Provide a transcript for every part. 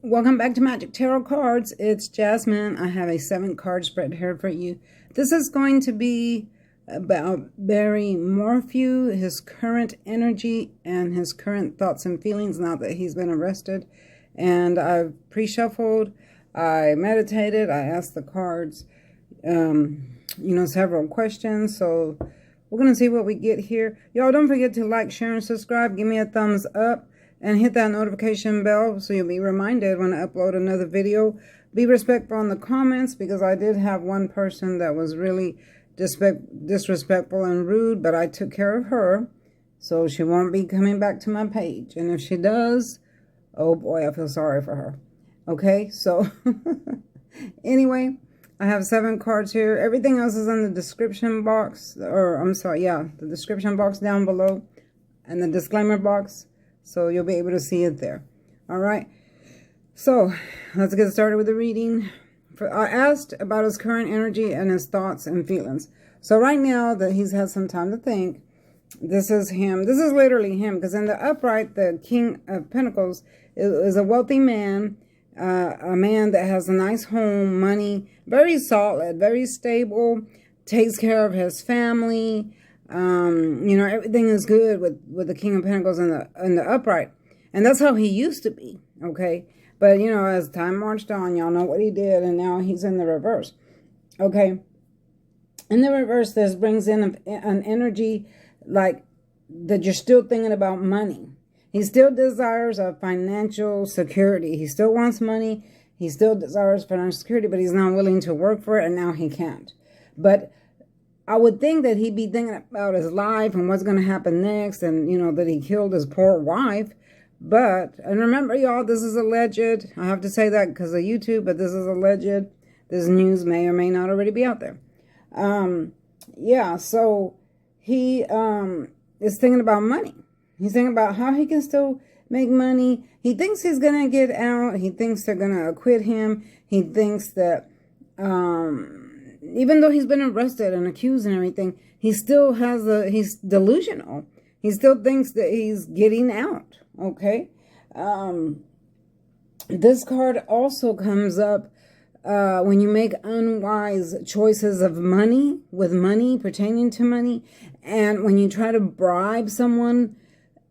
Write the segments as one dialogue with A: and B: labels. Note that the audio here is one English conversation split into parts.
A: Welcome back to Magic Tarot Cards. It's Jasmine. I have a 7-card spread here for you. This is going to be about Barry Morphew, his current energy and his current thoughts and feelings now that he's been arrested. And I've pre-shuffled, I meditated, I asked the cards, several questions. So we're going to see what we get here. Y'all don't forget to like, share, and subscribe. Give me a thumbs up. And hit that notification bell so you'll be reminded when I upload another video. Be respectful in the comments because I did have one person that was really disrespectful and rude, but I took care of her. So she won't be coming back to my page. And if she does, oh boy, I feel sorry for her. Okay, so anyway, I have 7 cards here. Everything else is in the description box. The description box down below and the disclaimer box. So you'll be able to see it there. All right. So let's get started with the reading. I asked about his current energy and his thoughts and feelings. So right now that he's had some time to think, this is him. This is literally him. Because in the upright, the King of Pentacles is a wealthy man. A man that has a nice home, money, very solid, very stable, takes care of his family. Everything is good with the King of Pentacles in the upright. And that's how he used to be, okay? But, as time marched on, y'all know what he did, and now he's in the reverse, okay? In the reverse, this brings in an energy like that you're still thinking about money. He still desires a financial security. He still wants money. He still desires financial security, but he's not willing to work for it, and now he can't. But I would think that he'd be thinking about his life and what's going to happen next and, that he killed his poor wife. But, and remember, y'all, this is alleged. I have to say that because of YouTube, but this is alleged. This news may or may not already be out there. So he is thinking about money. He's thinking about how he can still make money. He thinks he's going to get out. He thinks they're going to acquit him. He thinks that even though he's been arrested and accused and everything, he still he's delusional. He still thinks that he's getting out, okay? This card also comes up when you make unwise choices of money, with money, pertaining to money, and when you try to bribe someone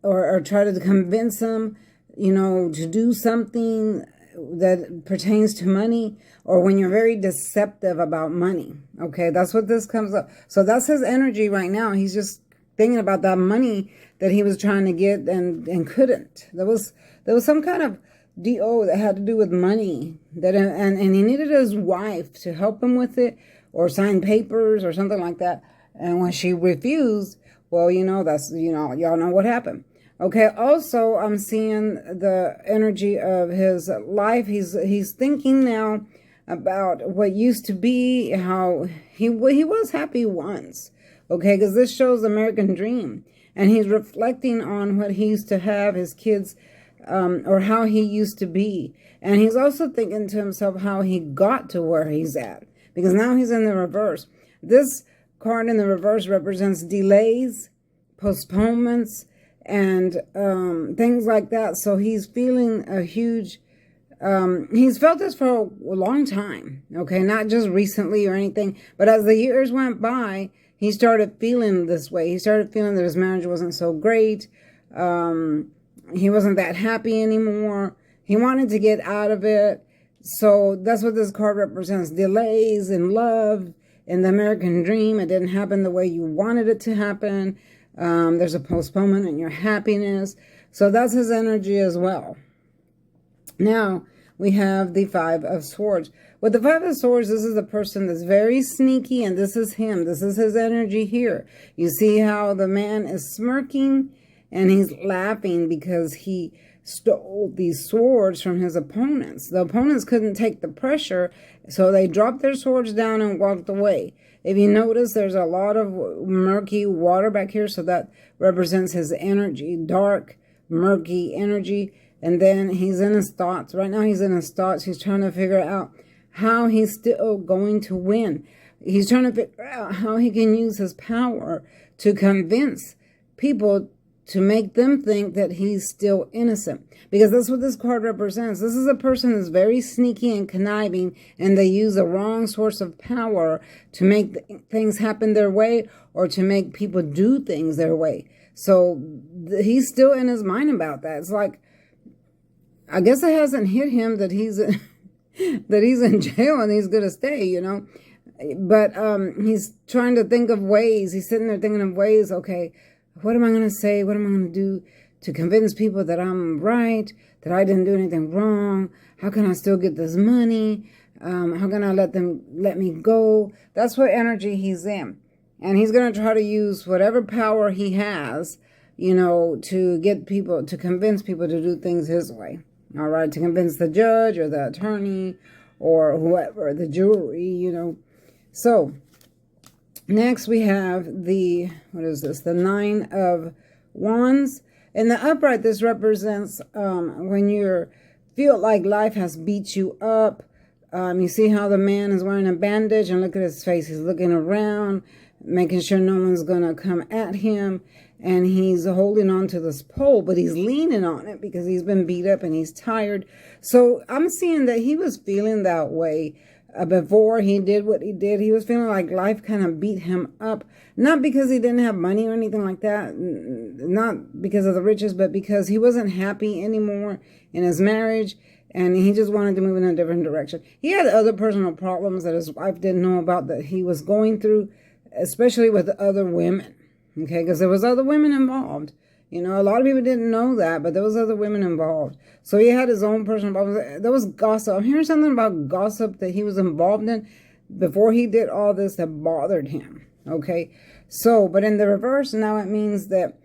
A: or try to convince them, to do something that pertains to money, or when you're very deceptive about money. Okay, that's what this comes up. So that's his energy right now. He's just thinking about that money that he was trying to get and couldn't. There was some kind of DO that had to do with money and he needed his wife to help him with it or sign papers or something like that. And when she refused, well, y'all know what happened. Okay, also, I'm seeing the energy of his life. He's thinking now about what used to be, how he was happy once, okay, because this shows the American dream. And he's reflecting on what he used to have, his kids, or how he used to be. And he's also thinking to himself how he got to where he's at, because now he's in the reverse. This card in the reverse represents delays, postponements, and things like that. So he's feeling a huge, he's felt this for a long time, okay, not just recently or anything, but as the years went by, he started feeling this way. He started feeling that his marriage wasn't so great. He wasn't that happy anymore. He wanted to get out of it. So that's what this card represents: delays in love, in the American dream. It didn't happen the way you wanted it to happen. There's a postponement in your happiness. So that's his energy as well. Now, we have the 5 of Swords. With the 5 of Swords, this is a person that's very sneaky, and this is him. This is his energy here. You see how the man is smirking, and he's laughing because he stole these swords from his opponents. The opponents couldn't take the pressure, so they dropped their swords down and walked away. If you notice, there's a lot of murky water back here, so that represents his energy, dark, murky energy. And then he's in his thoughts. Right now he's in his thoughts. He's trying to figure out how he's still going to win. He's trying to figure out how he can use his power to convince people to make them think that he's still innocent. Because that's what this card represents. This is a person who's very sneaky and conniving, and they use the wrong source of power to make things happen their way or to make people do things their way. So he's still in his mind about that. It's like, I guess it hasn't hit him that he's that he's in jail and he's going to stay, you know. But he's trying to think of ways. He's sitting there thinking of ways, okay, what am I going to say? What am I going to do to convince people that I'm right, that I didn't do anything wrong? How can I still get this money? How can I let me go? That's what energy he's in. And he's going to try to use whatever power he has, you know, to get people, to convince people to do things his way. All right, to convince the judge or the attorney or whoever, the jury, you know. So next we have the, what is this? The 9 of Wands. In the upright, this represents when you feel like life has beat you up. You see how the man is wearing a bandage, and look at his face. He's looking around, making sure no one's going to come at him. And he's holding on to this pole, but he's leaning on it because he's been beat up and he's tired. So I'm seeing that he was feeling that way before he did what he did. He was feeling like life kind of beat him up. Not because he didn't have money or anything like that. Not because of the riches, but because he wasn't happy anymore in his marriage. And he just wanted to move in a different direction. He had other personal problems that his wife didn't know about that he was going through, especially with other women. Okay, because there was other women involved. You know, a lot of people didn't know that, but there was other women involved. So he had his own personal problems. There was gossip. I'm hearing something about gossip that he was involved in before he did all this that bothered him. Okay, so, but in the reverse, now it means that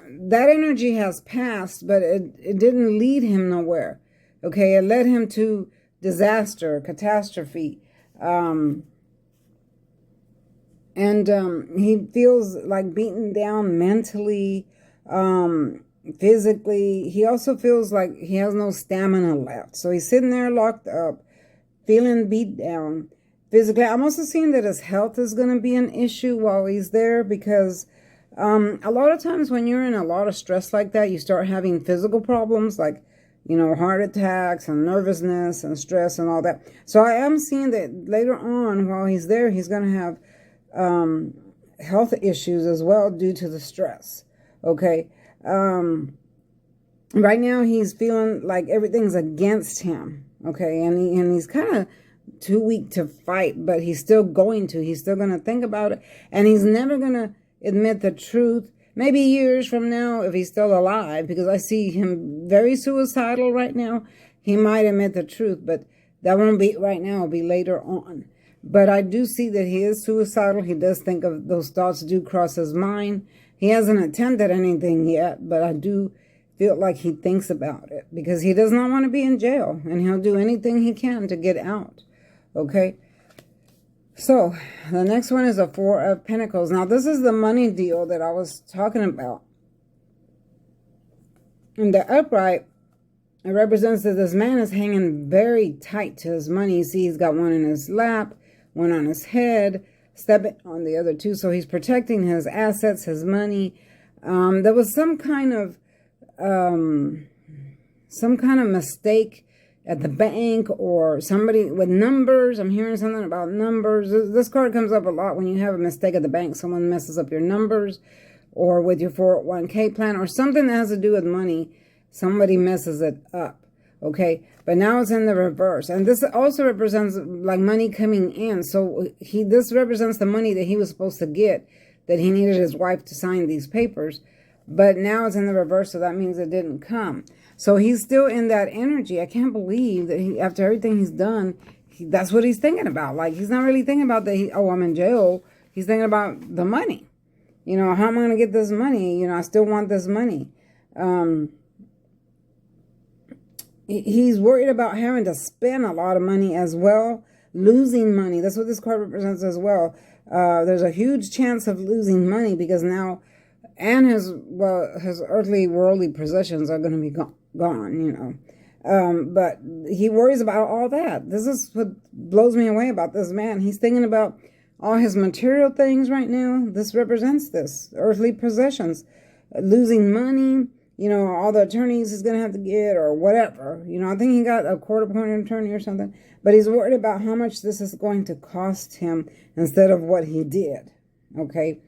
A: that energy has passed, but it didn't lead him nowhere. Okay, it led him to disaster, catastrophe. And he feels like beaten down mentally, physically. He also feels like he has no stamina left. So he's sitting there locked up, feeling beat down physically. I'm also seeing that his health is going to be an issue while he's there because a lot of times when you're in a lot of stress like that, you start having physical problems like, you know, heart attacks and nervousness and stress and all that. So I am seeing that later on while he's there, he's going to have health issues as well due to the stress. Okay. Right now he's feeling like everything's against him. Okay. And he's kind of too weak to fight, but he's still going to think about it. And he's never going to admit the truth. Maybe years from now, if he's still alive, because I see him very suicidal right now, he might admit the truth, but that won't be right now. It'll be later on. But I do see that he is suicidal. He does think of those thoughts do cross his mind. He hasn't attempted anything yet, but I do feel like he thinks about it because he does not want to be in jail and he'll do anything he can to get out. Okay. So the next one is a 4 of Pentacles. Now this is the money deal that I was talking about. In the upright, it represents that this man is hanging very tight to his money. You see, he's got one in his lap, one on his head, stepping on the other two. So he's protecting his assets, his money. There was some kind of mistake at the bank or somebody with numbers. I'm hearing something about numbers. This card comes up a lot when you have a mistake at the bank. Someone messes up your numbers or with your 401k plan or something that has to do with money. Somebody messes it up. Okay, but now it's in the reverse. And this also represents like money coming in. So this represents the money that he was supposed to get, that he needed his wife to sign these papers. But now it's in the reverse, so that means it didn't come. So he's still in that energy. I can't believe that after everything he's done, that's what he's thinking about. Like, he's not really thinking about that, I'm in jail. He's thinking about the money. You know, how am I going to get this money? You know, I still want this money. He's worried about having to spend a lot of money as well, losing money. That's what this card represents as well. There's a huge chance of losing money because now, and his earthly worldly possessions are going to be gone, you know. But he worries about all that. This is what blows me away about this man. He's thinking about all his material things right now. This represents this, earthly possessions. losing money, all the attorneys he's going to have to get or whatever. I think he got a court-appointed attorney or something. But he's worried about how much this is going to cost him instead of what he did. Okay.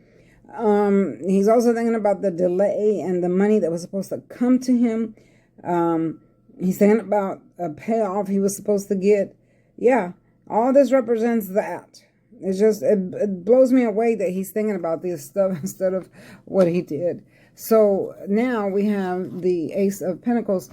A: He's also thinking about the delay and the money that was supposed to come to him. He's thinking about a payoff he was supposed to get. Yeah, all this represents that. It blows me away that he's thinking about this stuff instead of what he did. So now we have the Ace of Pentacles.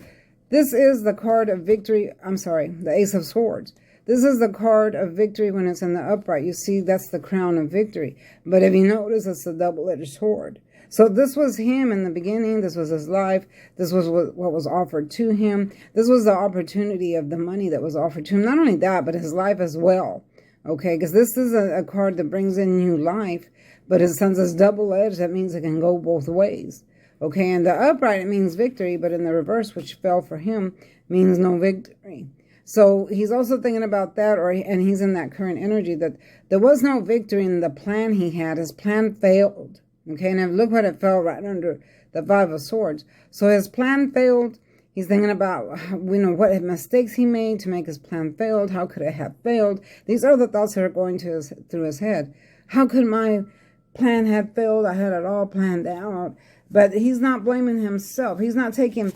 A: This is the card of victory. I'm sorry, the Ace of Swords. This is the card of victory when it's in the upright. You see, that's the crown of victory. But if you notice, it's a double-edged sword. So this was him in the beginning. This was his life. This was what was offered to him. This was the opportunity of the money that was offered to him. Not only that, but his life as well. Okay, because this is a card that brings in new life. But since it's double-edged, that means it can go both ways. Okay, and the upright, it means victory. But in the reverse, which fell for him, means no victory. So he's also thinking about that, and he's in that current energy that there was no victory in the plan he had. His plan failed. Okay, and look what it fell right under the Five of Swords. So his plan failed. He's thinking about, what mistakes he made to make his plan failed. How could it have failed? These are the thoughts that are going through his head. How could my plan have failed? I had it all planned out. But he's not blaming himself. He's not taking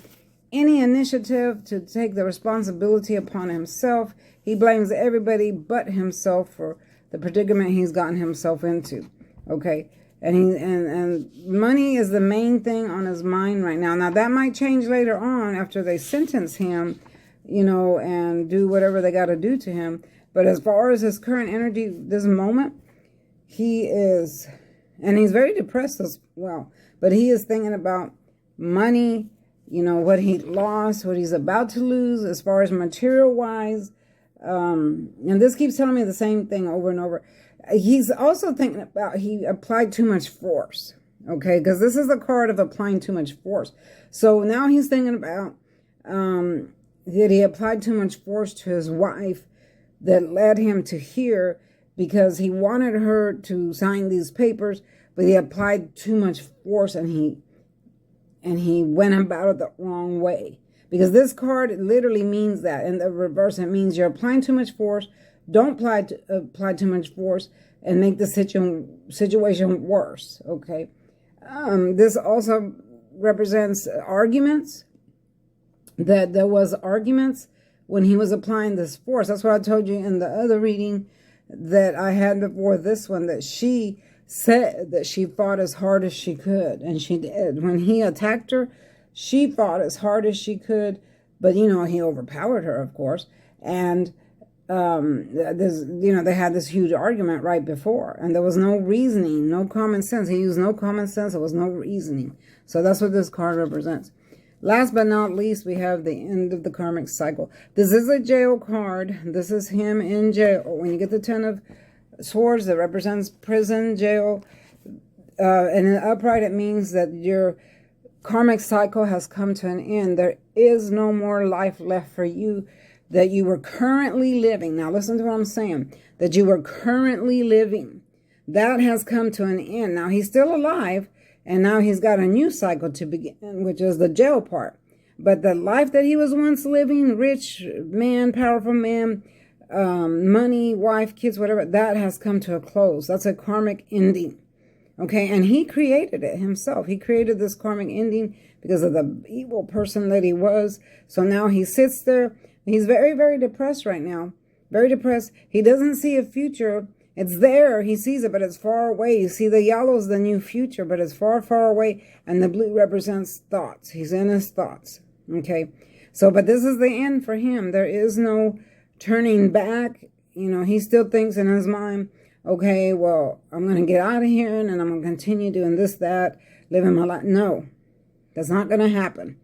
A: any initiative to take the responsibility upon himself. He blames everybody but himself for the predicament he's gotten himself into. Okay, and money is the main thing on his mind right now. Now that might change later on after they sentence him, and do whatever they got to do to him. But as far as his current energy, this moment, he is, and he's very depressed as well. But he is thinking about money. What he lost, what he's about to lose as far as material-wise. And this keeps telling me the same thing over and over. He's also thinking about he applied too much force. Okay, because this is the card of applying too much force. So now he's thinking about that he applied too much force to his wife that led him to here because he wanted her to sign these papers, but he applied too much force and he went about it the wrong way. Because this card literally means that. In the reverse, it means you're applying too much force. Don't apply too much force and make the situation worse. Okay. This also represents arguments. That there was arguments when he was applying this force. That's what I told you in the other reading that I had before this one, that she said that she fought as hard as she could, and she did. When he attacked her, she fought as hard as she could, but he overpowered her, of course. And they had this huge argument right before, and there was no reasoning, no common sense. He used no common sense. There was no reasoning. So that's what this card represents. Last but not least, we have the end of the karmic cycle. This is a jail card. This is him in jail. When you get the Ten of Swords, that represents prison, jail, and in upright, it means that your karmic cycle has come to an end. There is no more life left for you that you were currently living. Now listen to what I'm saying. That you were currently living. That has come to an end. Now he's still alive, and now he's got a new cycle to begin, which is the jail part. But the life that he was once living, rich man, powerful man, money, wife, kids, whatever, that has come to a close. That's a karmic ending. Okay, and he created it himself. He created this karmic ending because of the evil person that he was. So now he sits there. He's very, very depressed right now. Very depressed. He doesn't see a future. It's there. He sees it, but it's far away. You see, the yellow is the new future, but it's far, far away. And the blue represents thoughts. He's in his thoughts. Okay, so, but this is the end for him. There is no turning back. He still thinks in his mind, okay, well, I'm going to get out of here and I'm going to continue doing this, that, living my life. No, that's not going to happen.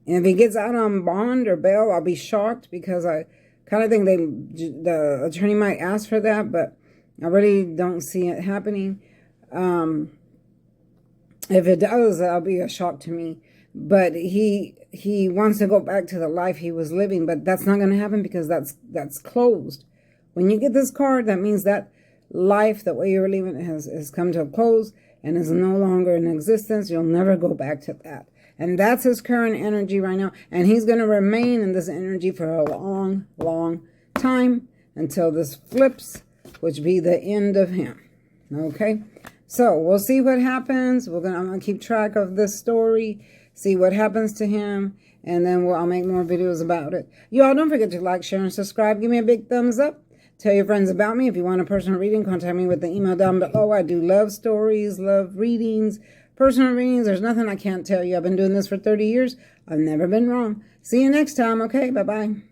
A: And if he gets out on bond or bail, I'll be shocked, because I kind of think the attorney might ask for that, but I really don't see it happening. If it does, that'll be a shock to me. But he wants to go back to the life he was living, but that's not going to happen because that's closed. When you get this card, that means that life, the way you were living, has come to a close, and is no longer in existence. You'll never go back to that. And that's his current energy right now. And he's going to remain in this energy for a long, long time until this flips, which be the end of him. Okay? So we'll see what happens. I'm going to keep track of this story, see what happens to him, and then I'll make more videos about it. Y'all don't forget to like, share, and subscribe. Give me a big thumbs up. Tell your friends about me. If you want a personal reading, contact me with the email down below. I do love stories, love readings, personal readings. There's nothing I can't tell you. I've been doing this for 30 years. I've never been wrong. See you next time, okay? Bye-bye.